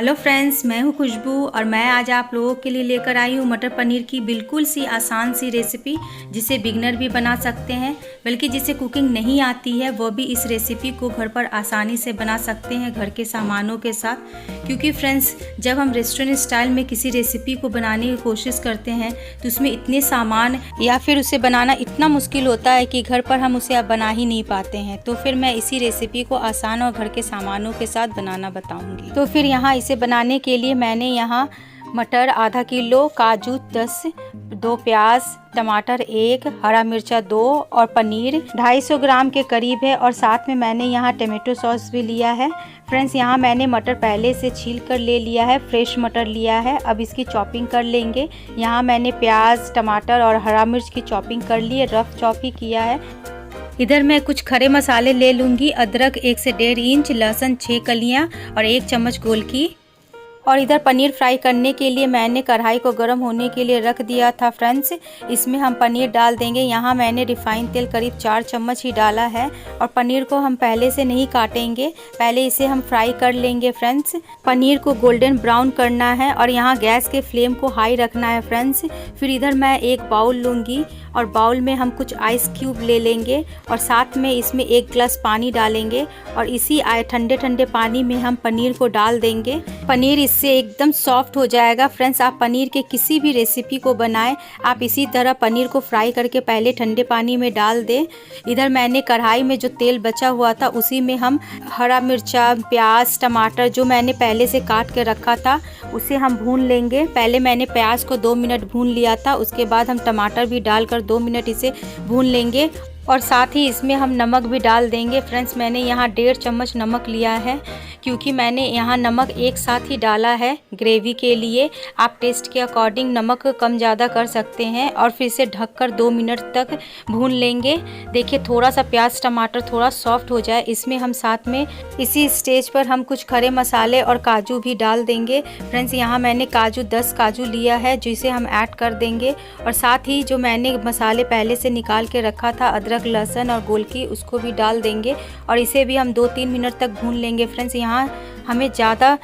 Hello friends, मैं हूं खुशबू और मैं आज आप लोगों के लिए लेकर आई हूं मटर पनीर की बिल्कुल सी आसान सी रेसिपी, जिसे बिगनर भी बना सकते हैं, बल्कि जिसे कुकिंग नहीं आती है वो भी इस रेसिपी को घर पर आसानी से बना सकते हैं घर के सामानों के साथ। क्योंकि फ्रेंड्स, जब हम रेस्टोरेंट स्टाइल में किसी रेसिपी को बनाने की कोशिश करते हैं तो उसमें इतने सामान या फिर उसे बनाना इतना मुश्किल होता है कि घर पर हम उसे अब बना ही नहीं पाते हैं। तो फिर मैं इसी रेसिपी को आसान और घर के सामानों के साथ बनाना बताऊँगी। तो फिर यहाँ इसे बनाने के लिए मैंने यहाँ मटर आधा किलो, काजू 10, 2 प्याज, टमाटर 1, हरा मिर्चा 2 और पनीर 250 ग्राम के करीब है। और साथ में मैंने यहाँ टमाटो सॉस भी लिया है। फ्रेंड्स, यहाँ मैंने मटर पहले से छील कर ले लिया है, फ्रेश मटर लिया है। अब इसकी चॉपिंग कर लेंगे। यहाँ मैंने प्याज, टमाटर और हरा मिर्च की चॉपिंग कर ली है, रफ चॉप ही किया है। इधर मैं कुछ खड़े मसाले ले लूँगी। अदरक 1 से 1.5 इंच, लहसुन 6 कलियाँ और 1 चम्मच गोल की। और इधर पनीर फ्राई करने के लिए मैंने कढ़ाई को गर्म होने के लिए रख दिया था। फ्रेंड्स, इसमें हम पनीर डाल देंगे। यहाँ मैंने रिफाइंड तेल करीब 4 चम्मच ही डाला है। और पनीर को हम पहले से नहीं काटेंगे, पहले इसे हम फ्राई कर लेंगे। फ्रेंड्स, पनीर को गोल्डन ब्राउन करना है और यहाँ गैस के फ्लेम को हाई रखना है। फ्रेंड्स, फिर इधर मैं एक बाउल लूँगी और बाउल में हम कुछ आइस क्यूब ले लेंगे और साथ में इसमें 1 गिलास पानी डालेंगे और इसी ठंडे ठंडे पानी में हम पनीर को डाल देंगे। पनीर इससे एकदम सॉफ्ट हो जाएगा। फ्रेंड्स, आप पनीर के किसी भी रेसिपी को बनाएं, आप इसी तरह पनीर को फ्राई करके पहले ठंडे पानी में डाल दें। इधर मैंने कढ़ाई में जो तेल बचा हुआ था उसी में हम हरा मिर्चा, प्याज, टमाटर जो मैंने पहले से काट के रखा था उसे हम भून लेंगे। पहले मैंने प्याज को 2 मिनट भून लिया था, उसके बाद हम टमाटर भी डालकर 2 मिनट इसे भून लेंगे और साथ ही इसमें हम नमक भी डाल देंगे। फ्रेंड्स, मैंने यहाँ 1.5 चम्मच नमक लिया है, क्योंकि मैंने यहाँ नमक एक साथ ही डाला है ग्रेवी के लिए। आप टेस्ट के अकॉर्डिंग नमक कम ज़्यादा कर सकते हैं। और फिर से ढककर 2 मिनट तक भून लेंगे। देखिए, थोड़ा सा प्याज टमाटर थोड़ा सॉफ्ट हो जाए, इसमें हम साथ में इसी स्टेज पर हम कुछ खड़े मसाले और काजू भी डाल देंगे। फ्रेंड्स, यहाँ मैंने 10 काजू लिया है, जिसे हम ऐड कर देंगे। और साथ ही जो मैंने मसाले पहले से निकाल के रखा था, अदरक, लहसुन और गोल की, उसको भी डाल देंगे और इसे भी हम 2-3 मिनट तक भून लेंगे। फ्रेंड्स, यहाँ हमें ज़्यादा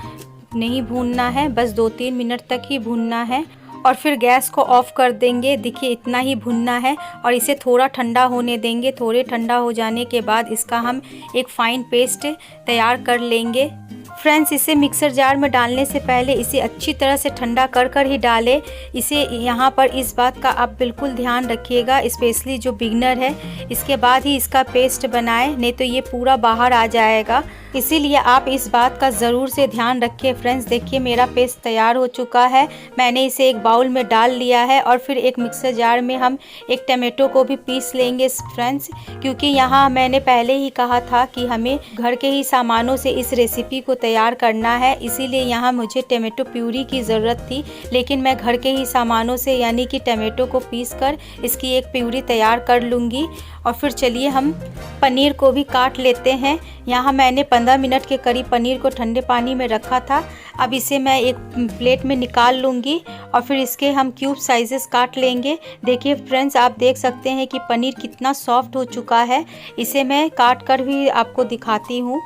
नहीं भूनना है, बस 2-3 मिनट तक ही भूनना है और फिर गैस को ऑफ कर देंगे। देखिए, इतना ही भुनना है और इसे थोड़ा ठंडा होने देंगे। थोड़े ठंडा हो जाने के बाद इसका हम एक फाइन पेस्ट तैयार कर लेंगे। फ्रेंड्स, इसे मिक्सर जार में डालने से पहले इसे अच्छी तरह से ठंडा कर कर ही डालें। इसे यहाँ पर इस बात का आप बिल्कुल ध्यान रखिएगा, स्पेशली जो बिगनर है, इसके बाद ही इसका पेस्ट बनाएं, नहीं तो ये पूरा बाहर आ जाएगा। इसीलिए आप इस बात का ज़रूर से ध्यान रखिए। फ्रेंड्स, देखिए मेरा पेस्ट तैयार हो चुका है। मैंने इसे एक बाउल में डाल लिया है और फिर एक मिक्सर जार में हम एक टमाटो को भी पीस लेंगे। फ्रेंड्स, क्योंकि यहाँ मैंने पहले ही कहा था कि हमें घर के ही सामानों से इस रेसिपी को तैयार करना है, इसीलिए यहाँ मुझे टमाटो प्यूरी की ज़रूरत थी। लेकिन मैं घर के ही सामानों से यानी कि टमाटो को पीस कर इसकी एक प्यूरी तैयार कर लूँगी। और फिर चलिए हम पनीर को भी काट लेते हैं। यहाँ मैंने 15 मिनट के करीब पनीर को ठंडे पानी में रखा था। अब इसे मैं एक प्लेट में निकाल लूँगी और फिर इसके हम क्यूब साइजेस काट लेंगे। देखिए फ्रेंड्स, आप देख सकते हैं कि पनीर कितना सॉफ्ट हो चुका है। इसे मैं काट कर भी आपको दिखाती हूँ।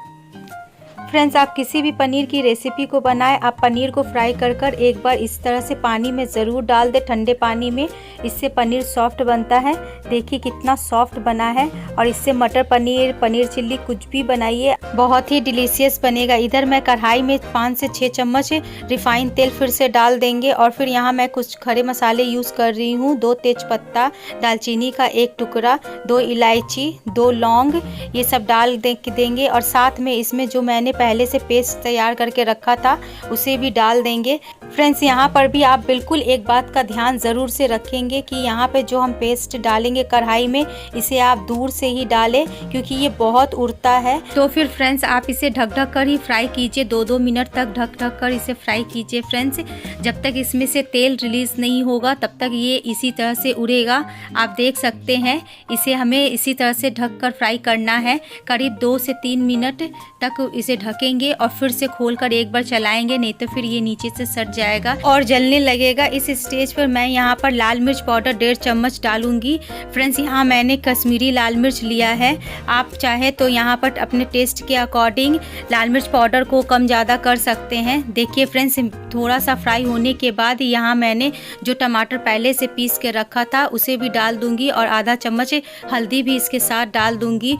फ्रेंड्स, आप किसी भी पनीर की रेसिपी को बनाएं, आप पनीर को फ्राई कर कर एक बार इस तरह से पानी में ज़रूर डाल दें, ठंडे पानी में। इससे पनीर सॉफ्ट बनता है। देखिए कितना सॉफ्ट बना है। और इससे मटर पनीर, पनीर चिल्ली कुछ भी बनाइए, बहुत ही डिलीशियस बनेगा। इधर मैं कढ़ाई में 5 से 6 चम्मच रिफाइंड तेल फिर से डाल देंगे और फिर यहाँ मैं कुछ खड़े मसाले यूज़ कर रही हूँ। 2 तेज़पत्ता, दालचीनी का 1 टुकड़ा, 2 इलायची, 2 लौंग, ये सब डाल देंगे। और साथ में इसमें जो मैंने पहले से पेस्ट तैयार करके रखा था उसे भी डाल देंगे। फ्रेंड्स, यहाँ पर भी आप बिल्कुल एक बात का ध्यान ज़रूर से रखेंगे कि यहाँ पे जो हम पेस्ट डालेंगे कढ़ाई में, इसे आप दूर से ही डालें, क्योंकि ये बहुत उड़ता है। तो फिर फ्रेंड्स, आप इसे ढक ढक कर ही फ्राई कीजिए। 2-2 मिनट तक ढक ढक कर इसे फ्राई कीजिए। फ्रेंड्स, जब तक इसमें से तेल रिलीज़ नहीं होगा तब तक ये इसी तरह से उड़ेगा। आप देख सकते हैं, इसे हमें इसी तरह से ढक कर फ्राई करना है। करीब 2 से 3 मिनट तक इसे ढक ढकेंगे और फिर से खोलकर एक बार चलाएंगे, नहीं तो फिर ये नीचे से सट जाएगा और जलने लगेगा। इस स्टेज पर मैं यहाँ पर लाल मिर्च पाउडर 1.5 चम्मच डालूंगी। फ्रेंड्स, यहाँ मैंने कश्मीरी लाल मिर्च लिया है। आप चाहे तो यहाँ पर अपने टेस्ट के अकॉर्डिंग लाल मिर्च पाउडर को कम ज़्यादा कर सकते हैं। देखिए फ्रेंड्स, थोड़ा सा फ्राई होने के बाद यहाँ मैंने जो टमाटर पहले से पीस के रखा था उसे भी डाल दूंगी और आधा चम्मच हल्दी भी इसके साथ डाल दूंगी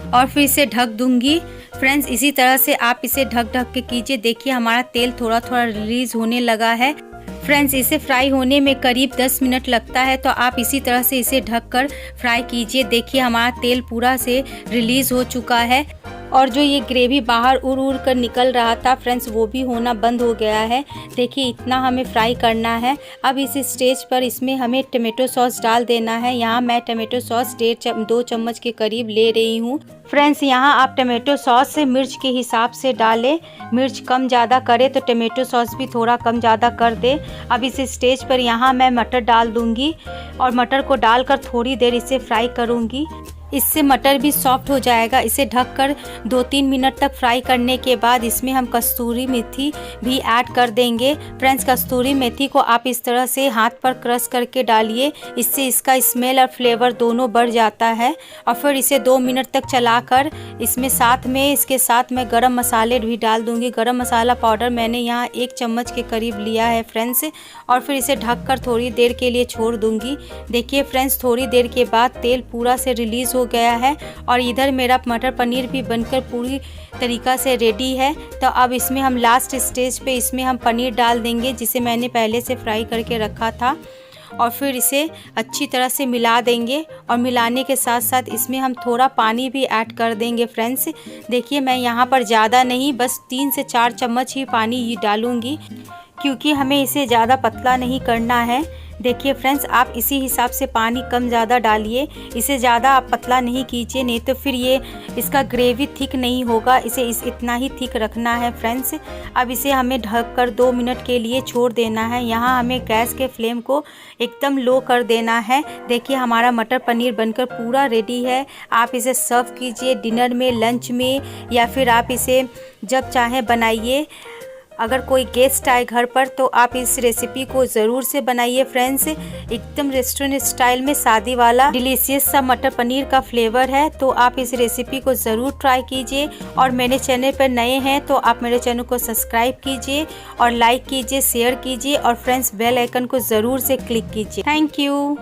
और फिर इसे ढक दूंगी। फ्रेंड्स, इसी तरह से आप इसे ढक के कीजिए। देखिए हमारा तेल थोड़ा थोड़ा रिलीज होने लगा है। फ्रेंड्स, इसे फ्राई होने में करीब 10 मिनट लगता है, तो आप इसी तरह से इसे ढककर फ्राई कीजिए। देखिए हमारा तेल पूरा से रिलीज़ हो चुका है और जो ये ग्रेवी बाहर उड़ कर निकल रहा था फ्रेंड्स, वो भी होना बंद हो गया है। देखिए इतना हमें फ्राई करना है। अब इस स्टेज पर इसमें हमें टमाटो सॉस डाल देना है। यहाँ मैं टमाटो सॉस 2 चम्मच के करीब ले रही हूँ। फ्रेंड्स, यहाँ आप टमाटो सॉस से मिर्च के हिसाब से डालें। मिर्च कम ज़्यादा करे तो टमाटो सॉस भी थोड़ा कम ज़्यादा कर दे। अब इस स्टेज पर यहाँ मैं मटर डाल दूँगी और मटर को डालकर थोड़ी देर इसे फ्राई करूँगी। इससे मटर भी सॉफ्ट हो जाएगा। इसे ढककर 2-3 मिनट तक फ्राई करने के बाद इसमें हम कस्तूरी मेथी भी ऐड कर देंगे। फ्रेंड्स, कस्तूरी मेथी को आप इस तरह से हाथ पर क्रश करके डालिए, इससे इसका स्मेल और फ्लेवर दोनों बढ़ जाता है। और फिर इसे 2 मिनट तक चलाकर इसके साथ मैं गरम मसाले भी डाल दूँगी। गरम मसाला पाउडर मैंने यहाँ 1 चम्मच के करीब लिया है फ्रेंड्स, और फिर इसे ढककर थोड़ी देर के लिए छोड़ दूँगी। देखिए फ्रेंड्स, थोड़ी देर के बाद तेल पूरा से रिलीज़ हो गया है और इधर मेरा मटर पनीर भी बनकर पूरी तरीक़ा से रेडी है। तो अब इसमें हम लास्ट स्टेज पे इसमें हम पनीर डाल देंगे, जिसे मैंने पहले से फ्राई करके रखा था, और फिर इसे अच्छी तरह से मिला देंगे। और मिलाने के साथ साथ इसमें हम थोड़ा पानी भी ऐड कर देंगे। फ्रेंड्स, देखिए मैं यहाँ पर ज़्यादा नहीं, बस 3 से 4 चम्मच ही पानी डालूँगी, क्योंकि हमें इसे ज़्यादा पतला नहीं करना है। देखिए फ्रेंड्स, आप इसी हिसाब से पानी कम ज़्यादा डालिए। इसे ज़्यादा आप पतला नहीं कीजिए, नहीं तो फिर ये इसका ग्रेवी थिक नहीं होगा। इसे इतना ही थिक रखना है फ्रेंड्स। अब इसे हमें ढककर 2 मिनट के लिए छोड़ देना है। यहाँ हमें गैस के फ्लेम को एकदम लो कर देना है। देखिए हमारा मटर पनीर बनकर पूरा रेडी है। आप इसे सर्व कीजिए डिनर में, लंच में, या फिर आप इसे जब चाहें बनाइए। अगर कोई गेस्ट आए घर पर तो आप इस रेसिपी को ज़रूर से बनाइए फ्रेंड्स। एकदम रेस्टोरेंट स्टाइल में शादी वाला डिलीशियस सा मटर पनीर का फ्लेवर है। तो आप इस रेसिपी को ज़रूर ट्राई कीजिए। और मेरे चैनल पर नए हैं तो आप मेरे चैनल को सब्सक्राइब कीजिए और लाइक कीजिए, शेयर कीजिए, और फ्रेंड्स बेल आइकन को ज़रूर से क्लिक कीजिए। Thank you.